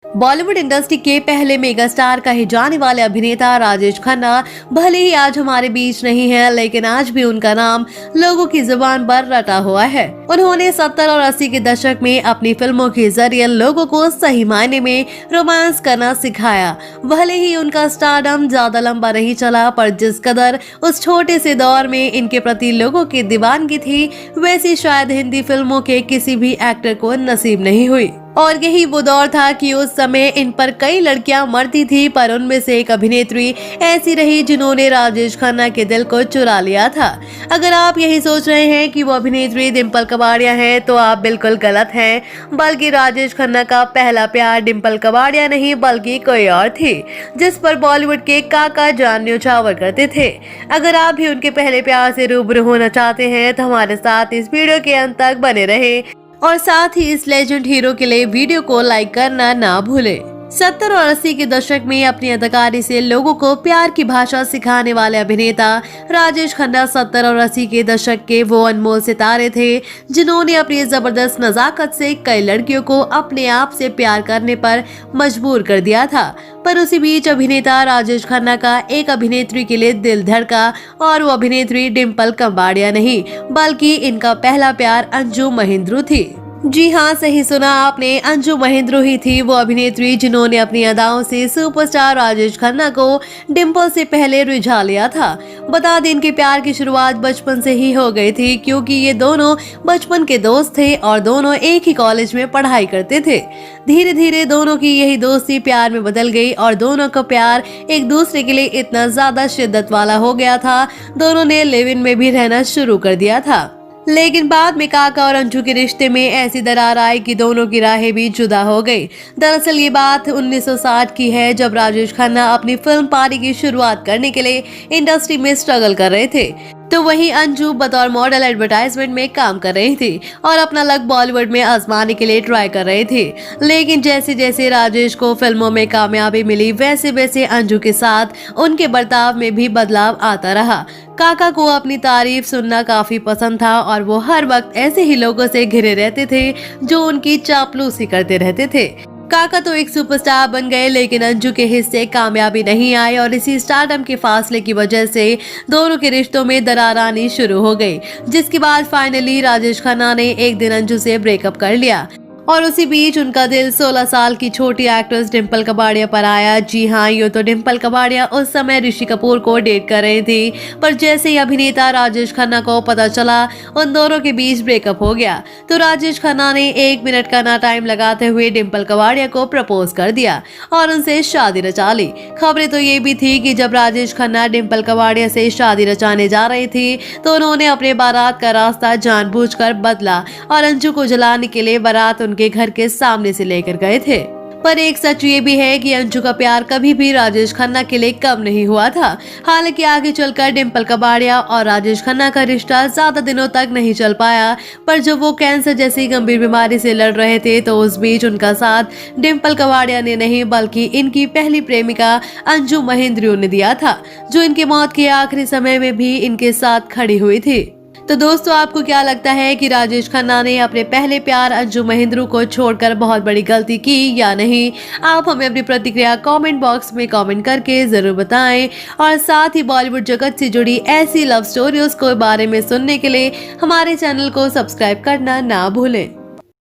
Bollywood industry के पहले mega star कहे जाने वाले अभिनेता राजेश खन्ना भले ही आज हमारे बीच नहीं है, लेकिन आज भी उनका नाम लोगों की जुबान पर रटा हुआ है। उन्होंने 70 और 80 के दशक में अपनी फिल्मों के जरिए लोगों को सही मायने में रोमांस करना सिखाया। भले ही उनका स्टारडम ज्यादा लंबा नहीं चला, पर जिस कदर उस छोटे से दौर में इनके प्रति लोगों की दीवानगी थी, वैसी शायद हिंदी फिल्मों के किसी भी एक्टर को नसीब नहीं हुई। और यही वो दौर था कि उस समय इन पर कई लड़कियां मरती थी, पर उनमें से एक अभिनेत्री ऐसी रही जिन्होंने राजेश खन्ना के दिल को चुरा लिया था। अगर आप यही सोच रहे हैं कि वो अभिनेत्री डिंपल कबाड़िया है, तो आप बिल्कुल गलत हैं। बल्कि राजेश खन्ना का पहला प्यार डिंपल कबाड़िया नहीं बल्कि कोई और थी, जिस पर बॉलीवुड के काका जान न्योछावर करते थे। अगर आप भी उनके पहले प्यार से रूबरू होना चाहते हैं तो हमारे साथ इस वीडियो के अंत तक बने रहे और साथ ही इस लेजेंड हीरो के लिए वीडियो को लाइक करना ना भूलें। 70 और 80 के दशक में अपनी अदाकारी से लोगों को प्यार की भाषा सिखाने वाले अभिनेता राजेश खन्ना 70 और 80 के दशक के वो अनमोल सितारे थे, जिन्होंने अपनी जबरदस्त नजाकत से कई लड़कियों को अपने आप से प्यार करने पर मजबूर कर दिया था। पर उसी बीच अभिनेता राजेश खन्ना का एक अभिनेत्री के लिए दिल धड़का, और वो अभिनेत्री डिंपल कबाड़िया नहीं बल्कि इनका पहला प्यार अंजू महेंद्रू थी। जी हाँ, सही सुना आपने, अंजू महेंद्रू ही थी वो अभिनेत्री जिन्होंने अपनी अदाओं से सुपरस्टार राजेश खन्ना को डिंपल से पहले रिझा लिया था। बता दें, इनके प्यार की शुरुआत बचपन से ही हो गई थी, क्योंकि ये दोनों बचपन के दोस्त थे और दोनों एक ही कॉलेज में पढ़ाई करते थे। धीरे धीरे दोनों की यही दोस्ती प्यार में बदल गई और दोनों का प्यार एक दूसरे के लिए इतना ज्यादा शिद्दत वाला हो गया था, दोनों ने लिव इन में भी रहना शुरू कर दिया था। लेकिन बाद में काका और अंजू के रिश्ते में ऐसी दरार आई कि दोनों की राहें भी जुदा हो गई। दरअसल ये बात 1960 की है, जब राजेश खन्ना अपनी फिल्म पारी की शुरुआत करने के लिए इंडस्ट्री में स्ट्रगल कर रहे थे, तो वहीं अंजू बतौर मॉडल एडवर्टाइजमेंट में काम कर रही थी और अपना लक बॉलीवुड में आजमाने के लिए ट्राई कर रही थी। लेकिन जैसे जैसे राजेश को फिल्मों में कामयाबी मिली, वैसे वैसे अंजू के साथ उनके बर्ताव में भी बदलाव आता रहा। काका को अपनी तारीफ सुनना काफी पसंद था और वो हर वक्त ऐसे ही लोगों से घिरे रहते थे जो उनकी चापलूसी करते रहते थे। काका तो एक सुपरस्टार बन गए, लेकिन अंजू के हिस्से कामयाबी नहीं आई और इसी स्टारडम के फासले की वजह से दोनों के रिश्तों में दरार आनी शुरू हो गई, जिसके बाद फाइनली राजेश खन्ना ने एक दिन अंजू से ब्रेकअप कर लिया और उसी बीच उनका दिल 16 साल की छोटी एक्ट्रेस डिंपल कबाड़िया पर आया। जी हाँ, ये तो डिंपल कबाड़िया उस समय ऋषि कपूर को डेट कर रही थी, पर जैसे ही अभिनेता राजेश खन्ना को पता चला उन दोनों के बीच ब्रेकअप हो गया, तो राजेश खन्ना ने 1 मिनट का ना टाइम लगाते हुए डिंपल कबाड़िया को प्रपोज कर दिया और उनसे शादी रचा ली। खबरें तो ये भी थी कि जब राजेश खन्ना डिंपल कबाड़िया से शादी रचाने जा रही थी, तो उन्होंने अपने बारात का रास्ता जानबूझकर बदला और अंजू को जलाने के लिए बारात उनके घर के सामने से लेकर गए थे। पर एक सच ये भी है कि अंजू का प्यार कभी भी राजेश खन्ना के लिए कम नहीं हुआ था। हालांकि आगे चलकर डिंपल कबाड़िया और राजेश खन्ना का रिश्ता ज्यादा दिनों तक नहीं चल पाया, पर जब वो कैंसर जैसी गंभीर बीमारी से लड़ रहे थे, तो उस बीच उनका साथ डिंपल कबाड़िया ने नहीं बल्कि इनकी पहली प्रेमिका अंजू महेंद्रू ने दिया था, जो इनके मौत के आखिरी समय में भी इनके साथ खड़ी हुई थी। तो दोस्तों, आपको क्या लगता है कि राजेश खन्ना ने अपने पहले प्यार अंजू महेंद्रू को छोड़कर बहुत बड़ी गलती की या नहीं? आप हमें अपनी प्रतिक्रिया कमेंट बॉक्स में कमेंट करके जरूर बताएं और साथ ही बॉलीवुड जगत से जुड़ी ऐसी लव स्टोरीज के बारे में सुनने के लिए हमारे चैनल को सब्सक्राइब करना ना भूलें।